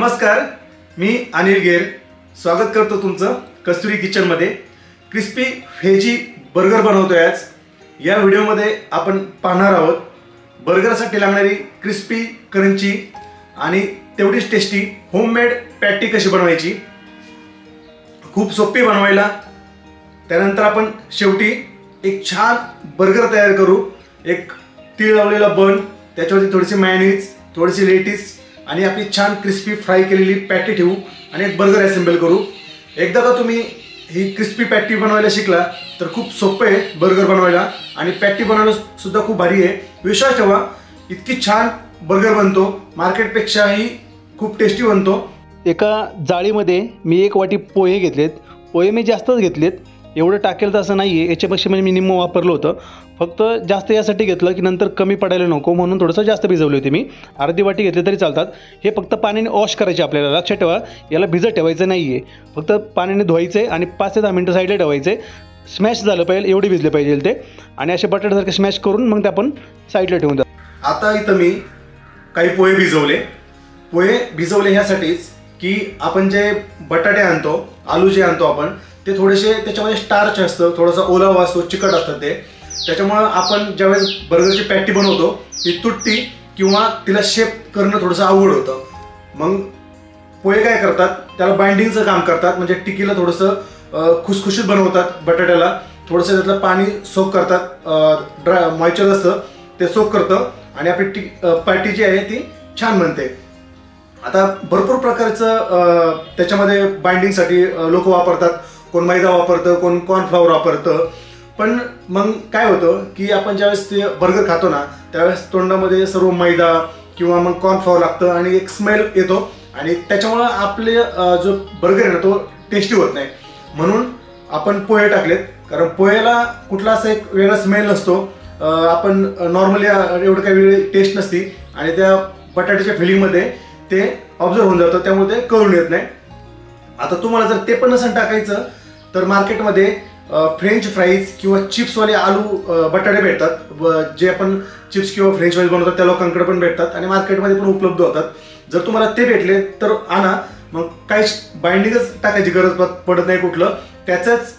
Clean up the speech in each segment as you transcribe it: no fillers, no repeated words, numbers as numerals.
नमस्कार, मी अनिल गेर स्वागत करतो तुमचं कस्तुरी किचनमध्ये। क्रिस्पी व्हेजी बर्गर बनवतोय आज। या व्हिडिओमध्ये आपण पाहणार आहोत बर्गरसाठी लागणारी क्रिस्पी क्रंची आणि तेवढीच टेस्टी होममेड पॅटी कशी बनवायची। खूप सोपी बनवायला। त्यानंतर आपण शेवटी एक छान बर्गर तयार करू। एक तीळ लावलेला बन, त्याच्यावरती थोडीशी मेयोनीज, थोडीशी लेटीस आणि आपली छान क्रिस्पी फ्राय केलेली पॅटी ठेवू आणि एक बर्गर असेंबल करू। एकदा का तुम्ही ही क्रिस्पी पॅटी बनवायला शिकला तर खूप सोपं आहे बर्गर बनवायला आणि पॅटी बनवणं सुद्धा खूप भारी आहे। विश्वास ठेवा, इतकी छान बर्गर बनतो, मार्केटपेक्षाही खूप टेस्टी बनतो। एका जाळीमध्ये मी 1 वाटी पोहे घेतलेत। पोहे मी जास्तच घेतलेत, एवढं टाकेल तर असं नाही आहे, याच्यापेक्षा मी निम्मं वापरलं होतं। फक्त जास्त यासाठी घेतलं की नंतर कमी पडायला नको म्हणून थोडंसं जास्त भिजवले होते मी। अर्धी वाटी घेतले तरी चालतात। हे फक्त पाण्याने वॉश करायचे आपल्याला, लक्षात ठेवा याला भिजत ठेवायचं नाही आहे, फक्त पाण्याने धुवायचे आणि 5 ते 10 मिनटं साईडला ठेवायचे। स्मॅश झालं पाहिजे एवढे भिजले पाहिजे ते, आणि असे बटाट्यासारखे स्मॅश करून मग ते आपण साईडला ठेवून द्या। आता इथं मी काही पोहे भिजवले। पोहे भिजवले ह्यासाठीच की आपण जे बटाटे आणतो, आलू जे आणतो आपण, ते थोडेसे त्याच्यामध्ये स्टार्च असतं, थोडासा ओलावा असतो, चिकट असतं ते। त्याच्यामुळं आपण ज्यावेळेस बर्गरची पॅटी बनवतो ती तुटती किंवा तिला शेप करणं थोडंसं अवघड होतं। मग पोहे काय करतात, त्याला बाइंडिंगचं काम करतात, म्हणजे टिकीला थोडंसं खुसखुशीत बनवतात। बटाट्याला थोडंसं त्यातलं पाणी सोक करतात, ड्राय मॉइश्चर असतं ते सोक करतं आणि आपली पॅटी जी आहे ती छान बनते। आता भरपूर प्रकारचं त्याच्यामध्ये बाइंडिंगसाठी लोक वापरतात, कोण मैदा वापरतं, कोण कॉर्नफ्लॉवर वापरतं। पण मग काय होतं की आपण ज्यावेळेस ते बर्गर खातो ना त्यावेळेस तोंडामध्ये सर्व मैदा किंवा मग कॉर्नफ्लॉवर लागतं आणि एक स्मेल येतो आणि त्याच्यामुळं आपले जो बर्गर आहे ना तो टेस्टी होत नाही। म्हणून आपण पोहे टाकलेत, कारण पोह्याला कुठला असा एक वेगळा स्मेल नसतो। आपण नॉर्मली एवढं काही वेगळी टेस्ट नसती आणि त्या बटाट्याच्या फिलिंगमध्ये ते ऑब्झर्व होऊन जातं, त्यामुळे ते कळून येत नाही। आता तुम्हाला जर ते पण नसेल टाकायचं तर मार्केटमध्ये फ्रेंच फ्राईज किंवा चिप्सवाले आलू बटाटे भेटतात, जे आपण चिप्स किंवा फ्रेंच फ्राईज बनवतात त्या लोकांकडे पण भेटतात आणि मार्केटमध्ये पण उपलब्ध होतात। जर तुम्हाला ते भेटले तर आणा, मग काहीच बाइंडिंगच टाकायची गरज पडत नाही कुठलं, त्याचंच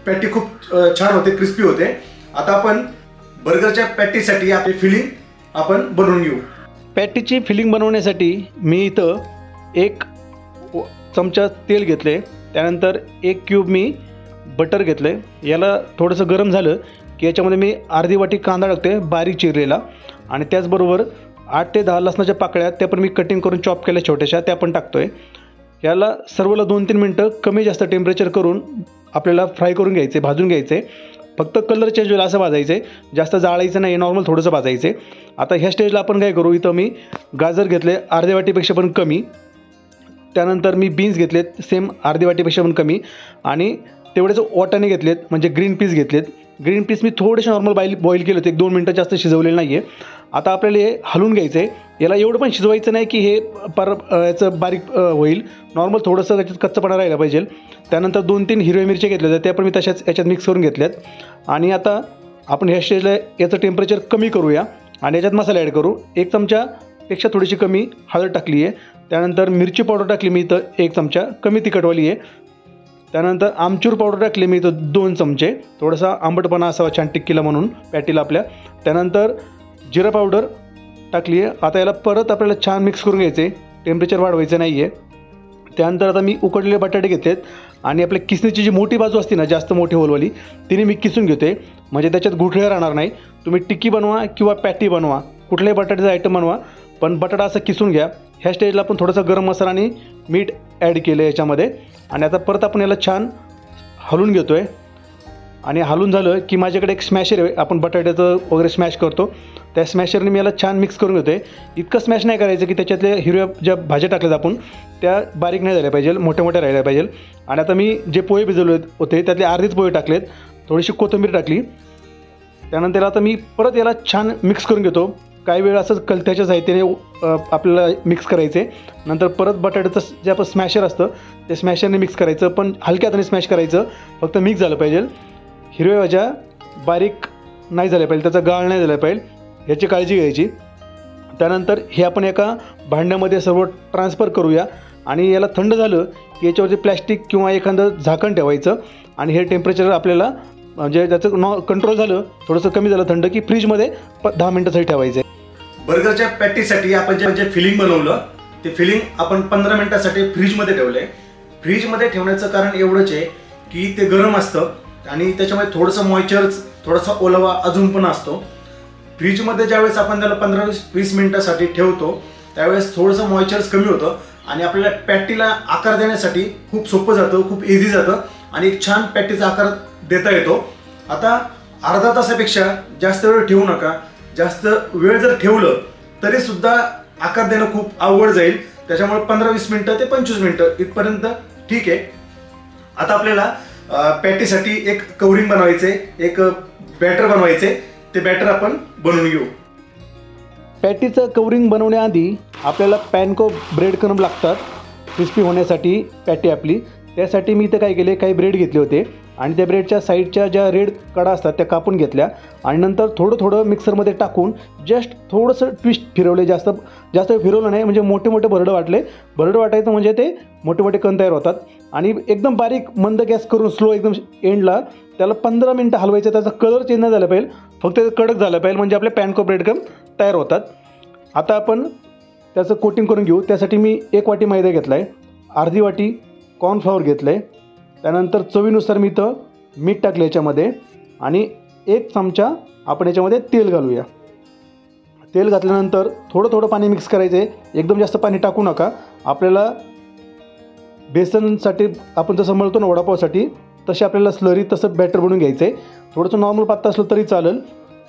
पॅटी खूप छान होते, क्रिस्पी होते। आता आपण बर्गरच्या पॅटीसाठी आपली फिलिंग आपण बनवून घेऊ। पॅटीची फिलिंग बनवण्यासाठी मी इथं 1 चमचा तेल घेतले, त्यानंतर 1 क्यूब मी बटर घेतले। याला थोडंसं गरम झालं की याच्यामध्ये मी अर्धी वाटी कांदा टाकते बारीक चिरलेला, आणि त्याचबरोबर 8 ते 10 लसणाच्या पाकळ्या, त्या पण मी कटिंग करून चॉप केल्या छोट्याशा, त्या पण टाकतोय। याला सर्वला 2-3 मिनटं कमी जास्त टेम्परेचर करून आपल्याला फ्राय करून घ्यायचे, भाजून घ्यायचे। फक्त कलर चेंज होईल असं भाजायचे, जास्त जाळायचं नाही, नॉर्मल थोडंसं भाजायचे। आता ह्या स्टेजला आपण काय करू, इथं मी गाजर घेतले अर्ध्या वाटीपेक्षा पण कमी, त्यानंतर मी बीन्स घेतलेत सेम अर्ध्या वाटीपेक्षा पण कमी, आणि तेवढेच वाटाणे घेतलेत, म्हणजे ग्रीन पीस घेतलेत। ग्रीन पीस मी थोडेसे नॉर्मल बॉईल केले होते, 1-2 मिनटं, जास्त शिजवलेलं नाही आहे। आता आपल्याला हे हलवून घ्यायचं आहे। याला एवढं पण शिजवायचं नाही की हे याचं बारीक होईल, नॉर्मल थोडंसं त्याच्यात कच्चपणा राहिला पाहिजे। त्यानंतर 2-3 हिरव्या मिरच्या घेतल्या होत्या, त्या पण मी तशाच याच्यात मिक्स करून घेतल्यात। आणि आता आपण ह्या स्टेजला याचं टेम्परेचर कमी करूया आणि याच्यात मसाला ॲड करू। 1 चमचापेक्षा थोडीशी कमी हळद टाकली आहे, त्यानंतर मिरची पावडर टाकली मी इथं 1 चमचा, कमी तिखटवाली आहे। त्यानंतर आमचूर पावडर टाकली मी इथं 2 चमचे, थोडासा आंबटपणा असावा छान टिक्कीला म्हणून पॅटीला आपल्या। त्यानंतर जिरा पावडर टाकली आहे। आता याला परत आपल्याला छान मिक्स करून घ्यायचे, टेम्परेचर वाढवायचं नाही आहे। त्यानंतर आता मी उकडलेले बटाटे घेतलेत आणि आपल्या किसणीची जी मोठी बाजू असते ना, जास्त मोठी होलवाली, तिने मी किसून घेते, म्हणजे त्याच्यात गुठळ्या राहणार नाही। तुम्ही टिक्की बनवा किंवा पॅटी बनवा, कुठल्याही बटाट्याचा आयटम बनवा, पण बटाटा असं किसून घ्या। ह्या स्टेजला आपण थोडासा गरम मसाला आणि मीठ ॲड केलं याच्यामध्ये, आणि आता परत आपण याला छान हलवून घेतो आहे। आणि हलवून झालं की माझ्याकडे एक स्मॅशर आहे, आपण बटाट्याचं वगैरे स्मॅश करतो, त्या स्मॅशरने मी याला छान मिक्स करून घेतो आहे। इतकं स्मॅश नाही करायचं की त्याच्यातल्या हिरव्या ज्या भाज्या टाकल्यात आपण त्या बारीक नाही झाल्या पाहिजे, मोठ्या मोठ्या राहिल्या पाहिजे। आणि आता मी जे पोहे भिजवले होते त्यातले अर्धेच पोहे टाकलेत, थोडीशी कोथिंबीर टाकली। त्यानंतर आता मी परत याला छान मिक्स करून घेतो। काही वेळ असंच कलथ्याच्या साहित्याने आपल्याला मिक्स करायचे, नंतर परत बटाट्याचं जे आपलं स्मॅशर असतं ते स्मॅशरने मिक्स करायचं, पण हलक्या हाताने स्मॅश करायचं, फक्त मिक्स झालं पाहिजे। हिरव्या भाज्या बारीक नाही झाल्या पाहिजे, त्याचा गाळ नाही झाला पाहिजे, याची काळजी घ्यायची। त्यानंतर हे आपण एका भांड्यामध्ये सर्व ट्रान्सफर करूया आणि याला थंड झालं की याच्यावरती प्लॅस्टिक किंवा एखादं झाकण ठेवायचं आणि हे टेम्परेचर आपल्याला म्हणजे त्याचं कंट्रोल झालं, थोडंसं कमी झालं थंड, की फ्रीजमध्ये 10 मिनटासाठी ठेवायचं आहे. बर्गरच्या पॅटीसाठी आपण जे फिलिंग बनवलं ते फिलिंग आपण 15 मिनिटासाठी फ्रीजमध्ये ठेवलं आहे. फ्रीजमध्ये ठेवण्याचं कारण एवढंच आहे की ते गरम असतं आणि त्याच्यामध्ये थोडंसं मॉइश्चर, थोडासा ओलावा अजून पण असतो. फ्रीजमध्ये ज्यावेळेस आपण त्याला 15-20 मिनिटासाठी ठेवतो त्यावेळेस थोडंसं मॉइश्चर कमी होतं आणि आपल्याला पॅटीला आकार देण्यासाठी खूप सोपं जातं, खूप इझी जातं आणि एक छान पॅटीचा आकार देता येतो. आता अर्धा तासापेक्षा जास्त वेळ ठेवू नका. जास्त वेळ जर ठेवलं तरी सुद्धा आकार देणं खूप अवघड जाईल. त्याच्यामुळे 15-20 मिनिटं ते 25 मिनिटं इथपर्यंत ठीक आहे. आता आपल्याला पॅटीसाठी एक कवरिंग बनवायचे, एक बॅटर बनवायचे. ते बॅटर आपण बनवून घेऊ. पॅटीचं कवरिंग बनवण्याआधी आपल्याला पॅनको ब्रेड क्रम्ब लागतात क्रिस्पी होण्यासाठी पॅटी आपली. त्यासाठी मी इथं काय केले, काही ब्रेड घेतले होते आणि त्या ब्रेडच्या साईडच्या ज्या रेड कडा असतात त्या कापून घेतल्या आणि नंतर थोडं थोडं मिक्सरमध्ये टाकून जस्ट थोडंसं ट्विस्ट फिरवले. जास्त फिरवलं नाही, म्हणजे मोठे मोठे भरडं वाटले. भरडं वाटायचं म्हणजे ते मोठे मोठे कण तयार होतात आणि एकदम बारीक मंद गॅस करून स्लो एकदम एंडला त्याला 15 मिनटं हलवायचं. त्याचा कलर चेंज नाही झाला पाहिजे, फक्त कडक झालं पाहिजे, म्हणजे आपले पॅनको ब्रेड क्रम्ब तयार होतात. आता आपण त्याचं कोटिंग करून घेऊ. त्यासाठी मी 1 वाटी मैदा घेतला आहे, अर्धी वाटी कॉर्नफ्लॉवर घेतलं आहे, त्यानंतर चवीनुसार मी इथं मीठ टाकलं याच्यामध्ये आणि 1 चमचा आपण याच्यामध्ये तेल घालूया. तेल घातल्यानंतर थोडं थोडं पाणी मिक्स करायचं आहे, एकदम जास्त पाणी टाकू नका. आपल्याला बेसनसाठी आपण जसं मळतो ना वडापावसाठी तसे आपल्याला स्लरी तसं बॅटर बनवून घ्यायचं आहे. थोडंसं नॉर्मल पातळ असलं तरी चालेल.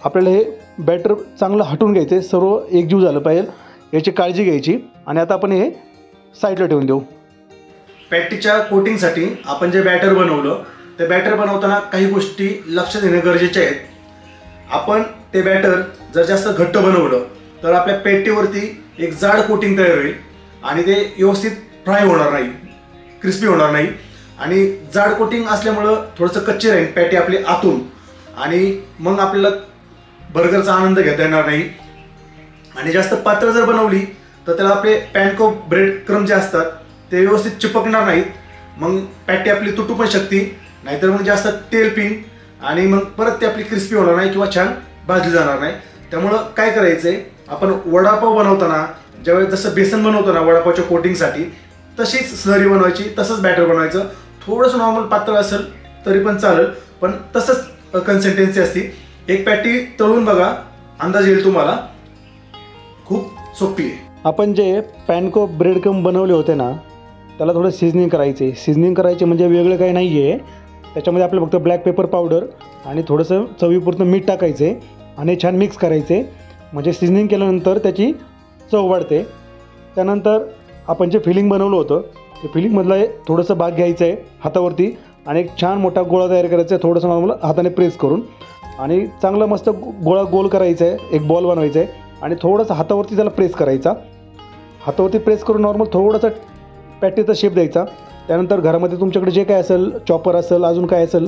आपल्याला हे बॅटर चांगलं हटवून घ्यायचं आहे, सर्व एकजीव झालं पाहिजे याची काळजी घ्यायची. आणि आता आपण हे साईडला ठेवून देऊ. पॅटीच्या कोटिंगसाठी आपण जे बॅटर बनवलं ते बॅटर बनवताना काही गोष्टी लक्षात घेणं गरजेचे आहेत. आपण ते बॅटर जर जास्त घट्ट बनवलं तर आपल्या पॅटीवरती एक जाड कोटिंग तयार होईल आणि ते व्यवस्थित फ्राय होणार नाही, क्रिस्पी होणार नाही. आणि जाड कोटिंग असल्यामुळं थोडंसं कच्ची राहील पॅटी आपली आतून आणि मग आपल्याला बर्गरचा आनंद घेता येणार नाही. आणि जास्त पातळ जर बनवली तर त्याला आपले पॅनको ब्रेड क्रम्ब जे असतात ते व्यवस्थित चिपकणार नाहीत. मग पॅटी आपली तुटू पण शकते, नाहीतर मग जास्त तेल पिंग आणि मग परत ती आपली क्रिस्पी होणार नाही किंवा छान भाजली जाणार नाही. त्यामुळं काय करायचंय, आपण वडापाव बनवताना ज्यावेळेस जसं बेसन बनवतो ना वडापावच्या कोटिंगसाठी तशीच स्लरी बनवायची, तसंच बॅटर बनवायचं. थोडंसं नॉर्मल पातळ असेल तरी पण चालेल, पण तसंच कन्सिस्टन्सी असते. एक पॅटी तळून बघा, अंदाज येईल तुम्हाला. खूप सोपी आहे. आपण जे पॅनको ब्रेड क्रम्ब बनवले होते ना त्याला थोडं सिझनिंग करायचे. सिझनिंग करायचे म्हणजे वेगळं काही नाही आहे. त्याच्यामध्ये आपलं फक्त ब्लॅक पेपर पावडर आणि थोडंसं चवीपुरतं मीठ टाकायचे आणि छान मिक्स करायचे, म्हणजे सिझनिंग केल्यानंतर त्याची चव वाढते. त्यानंतर आपण जे फिलिंग बनवलं होतं ते फिलिंगमधला थोडंसं भाग घ्यायचं आहे हातावरती आणि एक छान मोठा गोळा तयार करायचा आहे, थोडंसं नॉर्मल हाताने प्रेस करून आणि चांगलं मस्त गोळा गोल करायचा आहे, एक बॉल बनवायचा आहे आणि थोडंसं हातावरती त्याला प्रेस करायचा. हातावरती प्रेस करून नॉर्मल थोडंसं पॅटीचा शेप द्यायचा. त्यानंतर घरामध्ये तुमच्याकडे जे काय असेल, चॉपर असेल, अजून काय असेल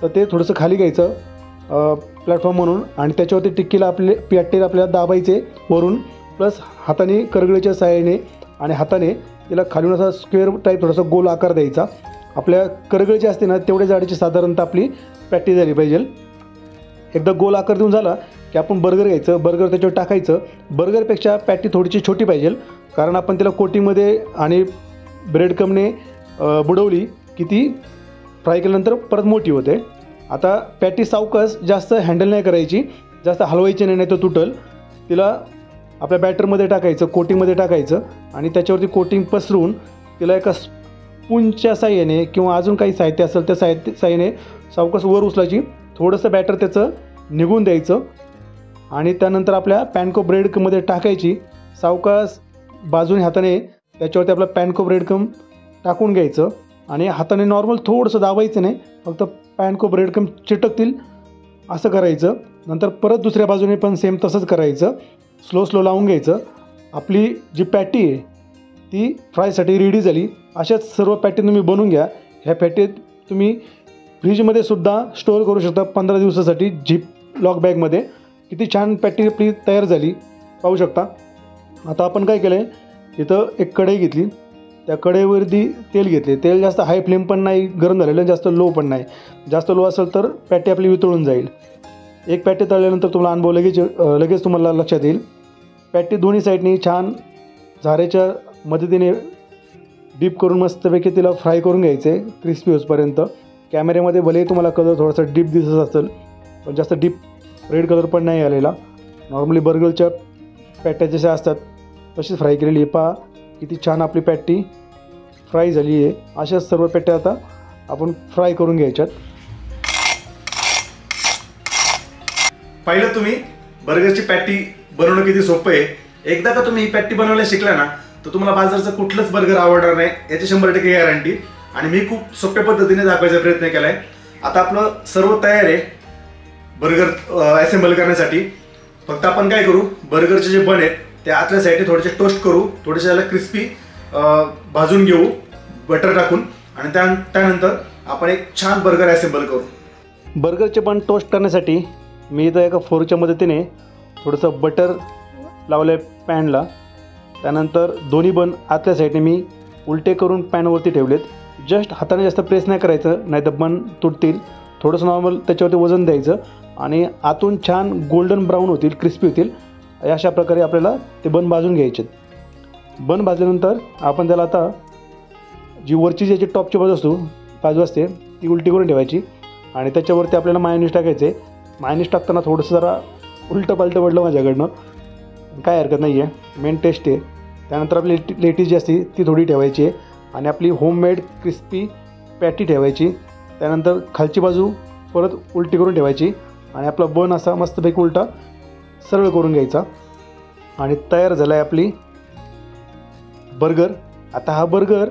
तर ते थोडंसं खाली घ्यायचं प्लॅटफॉर्म म्हणून आणि त्याच्यावरती टिक्कीला पॅटीला आपल्याला दाबायचे वरून, प्लस हाताने करगळीच्या साहाय्याने आणि हाताने तिला खालून असा स्क्वेअर टाईप थोडासा गोल आकार द्यायचा. आपल्या करगळी जी असते ना तेवढ्या जाडीची साधारणतः आपली पॅटी झाली पाहिजे. एकदा गोल आकार देऊन झाला की आपण बर्गर घ्यायचं, बर्गर त्याच्यावर टाकायचं. बर्गरपेक्षा पॅटी थोडीशी छोटी पाहिजे, कारण आपण तिला कोटिंगमध्ये आणि ब्रेड क्रम्बने बुडवली की ती फ्राय केल्यानंतर परत मोठी होते. आता पॅटी सावकाश जास्त हँडल नाही करायची, जास्त हलवायची नाही तर तुटल. तिला आपल्या बॅटरमध्ये टाकायचं, कोटिंगमध्ये टाकायचं आणि त्याच्यावरती कोटिंग पसरून तिला एका स्पूनच्या साह्याने किंवा अजून काही साहित्य असेल त्या साह्याने सावकाश वर उचलायची. थोडंसं बॅटर त्याचं निघून द्यायचं आणि त्यानंतर आपल्या पॅनको ब्रेड क्रम्बमध्ये टाकायची. सावकाश बाजूने हाताने त्याच्यावरती आपला पॅनको ब्रेड क्रम्ब टाकून घ्यायचं आणि हाताने नॉर्मल थोडंसं दाबायचं नाही, फक्त पॅनको ब्रेड क्रम्ब चिटकतील असं करायचं. नंतर परत दुसऱ्या बाजूने पण सेम तसंच करायचं, स्लो लावून घ्यायचं. आपली जी पॅटी आहे ती फ्रायसाठी रेडी झाली. अशाच सर्व पॅटी तुम्ही बनवून घ्या. ह्या पॅटीत तुम्ही फ्रीजमध्ये सुद्धा स्टोअर करू शकता 15 दिवसासाठी झिप लॉक बॅगमध्ये. किती छान पॅटी आपली तयार झाली पाहू शकता. आता आपण काय केलं आहे, इथं एक कढई घेतली, त्या कढईवरती तेल घेतले. तेल जास्त हाय फ्लेम पण नाही गरम झालेलं, जास्त लो पण नाही. जास्त लो असेल तर पॅटी आपली वितळून जाईल. एक पॅटी तळल्यानंतर तुम्हाला अनुभव लगेच तुम्हाला लक्षात येईल. पॅटी दोन्ही साईडनी छान झाऱ्याच्या मदतीने डीप करून मस्तपैकी तिला फ्राय करून घ्यायचे क्रिस्पी होईपर्यंत. कॅमेऱ्यामध्ये भलेही तुम्हाला कलर थोडासा डीप दिसत असेल, पण जास्त डीप रेड कलर पण नाही आलेला. नॉर्मली बर्गरच्या पॅट्या जशा असतात तशीच फ्राय केलेली आहे. पहा किती छान आपली पॅटी फ्राय झाली आहे. अशाच सर्व पॅट्या आता आपण फ्राय करून घ्यायच्यात. पहिलं तुम्ही बर्गरची पॅटी बनवणं किती सोपं आहे. एकदा का तुम्ही ही पॅटी बनवायला शिकला ना, तर तुम्हाला बाजारचं कुठलंच बर्गर आवडणार नाही, याची 100% गॅरंटी. आणि मी खूप सोप्या पद्धतीने दाखवायचा प्रयत्न केलाय. आता आपलं सर्व तयार आहे बर्गर असेंबल करण्यासाठी. फक्त आपण काय करू, बर्गरचे जे बन आहेत ते आतल्या साईडने थोडेसे टोस्ट करू, थोडेसे त्याला क्रिस्पी भाजून घेऊ बटर टाकून, आणि त्यानंतर आपण एक छान बर्गर असेंबल करू. बर्गरचे बन टोस्ट करण्यासाठी मी इथं एका फोर्कच्या मदतीने थोडंसं बटर लावलं आहे पॅनला. त्यानंतर दोन्ही बन आतल्या साईडने मी उलटे करून पॅनवरती ठेवलेत. जस्ट हाताने जास्त प्रेस नाही करायचं, नाही तर बन तुटतील. थोडंसं नॉर्मल त्याच्यावरती वजन द्यायचं आणि आतून छान गोल्डन ब्राऊन होतील, क्रिस्पी होतील. अशा प्रकारे आपल्याला ते बन भाजून घ्यायचे. बन भाजल्यानंतर आपण त्याला आता जी वरची ज्याची टॉपची बाजू असते ती उलटी करून ठेवायची आणि त्याच्यावरती आपल्याला मायोनीज टाकायचं आहे. मायोनीज टाकताना थोडंसं जरा उलटं पालटं पडलं माझ्याकडनं, काय हरकत नाही आहे, मेन टेस्ट आहे. त्यानंतर आपली लेटीज जी असते ती थोडी ठेवायची आहे आणि आपली होममेड क्रिस्पी पॅटी ठेवायची. त्यानंतर खालची बाजू परत उलटी करून ठेवायची आणि आपला बन असा मस्तपैकी उलटा सरळ करून घ्यायचा आणि तयार झाला आहे आपली बर्गर. आता हा बर्गर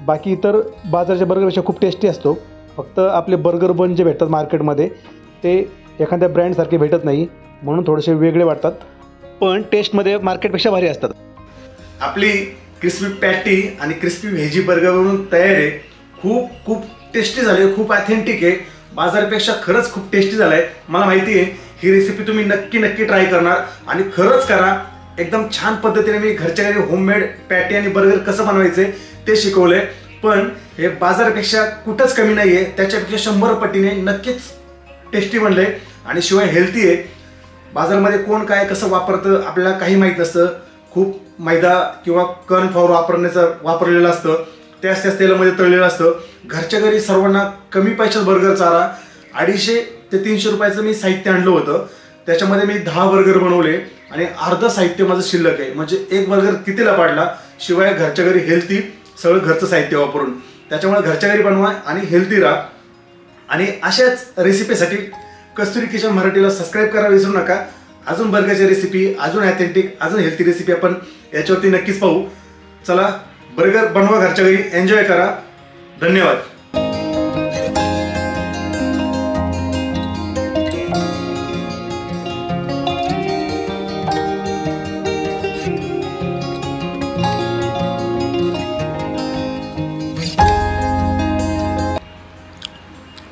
बाकी इतर बाजारच्या बर्गरपेक्षा खूप टेस्टी असतो. फक्त आपले बर्गर बन जे भेटतात मार्केटमध्ये ते एखाद्या ब्रँडसारखे भेटत नाही, म्हणून थोडेसे वेगळे वाटतात, पण टेस्टमध्ये मार्केटपेक्षा भारी असतात. आपली क्रिस्पी पॅटी आणि क्रिस्पी व्हेजी बर्गर बनवून तयार आहे. खूप खूप टेस्टी झाले, खूप ऑथेंटिक आहे. बाजारपेक्षा खरंच खूप टेस्टी झालं आहे. मला माहिती आहे ही रेसिपी तुम्ही नक्की ट्राय करणार आणि खरंच करा. एकदम छान पद्धतीने मी घरच्या घरी होममेड पॅटी आणि बर्गर कसं बनवायचे ते शिकवलंय. पण हे बाजारापेक्षा कुठंच कमी नाही आहे, त्याच्यापेक्षा 100 पटीने नक्कीच टेस्टी बनलंय आणि शिवाय हेल्थी आहे. बाजारामध्ये कोण काय कसं वापरतं आपल्याला काही माहीत नसतं. खूप मैदा किंवा कॉर्नफ्लॉवर वापरलेलं असतं, त्याच तेलामध्ये तळलेलं असतं. घरच्या घरी सर्वांना कमी पैशात बर्गर चारा. 250 ते 300 रुपयाचं मी साहित्य आणलं होतं. त्याच्यामध्ये मी 10 बर्गर बनवले आणि अर्ध साहित्य माझं शिल्लक आहे. म्हणजे एक बर्गर कितीला पाडला. शिवाय घरच्या घरी हेल्थी, सगळं घरचं साहित्य वापरून. त्याच्यामुळे घरच्या घरी बनवा आणि हेल्थी राहा. आणि अशाच रेसिपीसाठी कस्तुरी किचन मराठीला सबस्क्राईब करायला विसरू नका. अजून बर्गरची रेसिपी, अजून ऑथेंटिक, अजून हेल्थी रेसिपी आपण याच्यावरती नक्कीच पाहू. चला बर्गर बनवा घरच्या घरी, एन्जॉय करा. धन्यवाद.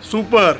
सुपर.